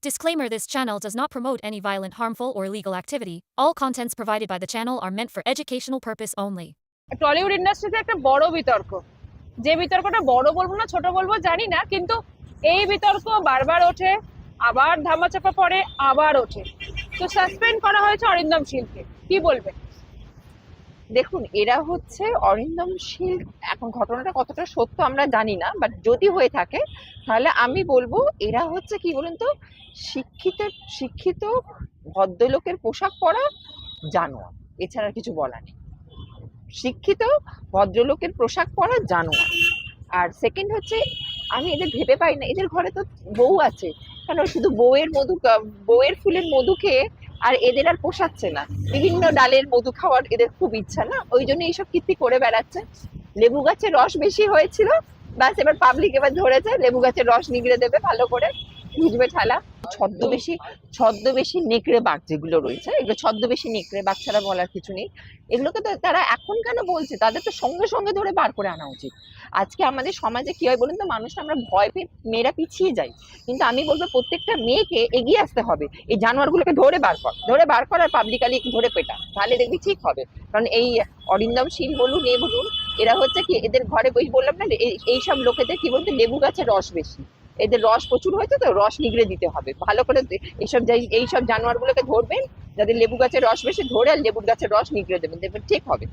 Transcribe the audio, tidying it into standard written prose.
Disclaimer: this channel does not promote any violent, harmful, or illegal activity. All contents provided by the channel are meant for educational purpose only. Tollywood ইন্ডাস্ট্রিতে একটা বড় বিতর্ক, যে বিতর্কটা বড় বলবো না ছোট বলবো জানি না, কিন্তু এই বিতর্ক বারবার ওঠে, আবার ধামাচাপা পড়ে, আবার ওঠে। তো সাসপেন্ড করা হয়েছে অরিন্দম শীলকে, কি বলবেন? দেখুন, এরা হচ্ছে অরিন্দম শীল। এখন ঘটনাটা কতটা সত্য আমরা জানি না, বাট যদি হয়ে থাকে তাহলে আমি বলবো এরা হচ্ছে কি বলুন তো, শিক্ষিত শিক্ষিত ভদ্রলোকের পোশাক পরা জানোয়ার, এছাড়া কিছু বলা নেই। শিক্ষিত ভদ্রলোকের পোশাক পরা জানোয়ার। আর সেকেন্ড হচ্ছে, আমি এদের ভেবে পাই না, এদের ঘরে তো বউ আছে, কেন শুধু বউয়ের ফুলের মধু খেয়ে আর এদের আর পোষাচ্ছে না। বিভিন্ন ডালের মধু খাওয়ার এদের খুব ইচ্ছা না, ওই জন্য এইসব কীর্তি করে বেড়াচ্ছে। লেবু গাছের রস বেশি হয়েছিল, ব্যাস এবার পাবলিক এবার ধরেছে লেবু গাছের রস নিগড়ে দেবে ভালো করে, বুঝবে ঠালা। ছদ্মবেশী নেকড়ে বাঘ যেগুলো রয়েছে, এগুলো ছদ্মবেশী নেকড়ে বাঘ ছাড়া বলার কিছু নেই। এগুলোকে তো তারা এখন কেন বলছে, তাদের তো সঙ্গে সঙ্গে ধরে বার করে আনা উচিত। আজকে আমাদের সমাজে কি হয় বলুন তো, মানুষটা আমরা ভয় পেয়ে মেয়েরা পিছিয়ে যাই, কিন্তু আমি বলবো প্রত্যেকটা মেয়েকে এগিয়ে আসতে হবে। এই জানোয়ারগুলোকে ধরে বার কর আর পাবলিকালি ধরে পেটা, তাহলে দেখবি ঠিক হবে। কারণ এই অরিন্দম শীল বলুন, এ বলুন, এরা হচ্ছে কি, এদের ঘরে বই বললাম না, এইসব লোকেদের কি বলতে, লেবু গাছের রস বেশি, এদের রস প্রচুর হয়েছে, তো রস নিগড়ে দিতে হবে ভালো করে। এইসব জানোয়ারগুলোকে ধরবেন, যাদের লেবু গাছের রস বেশি, ধরে আর লেবু গাছের রস নিগড়ে দেবেন, দেখবেন ঠিক হবে।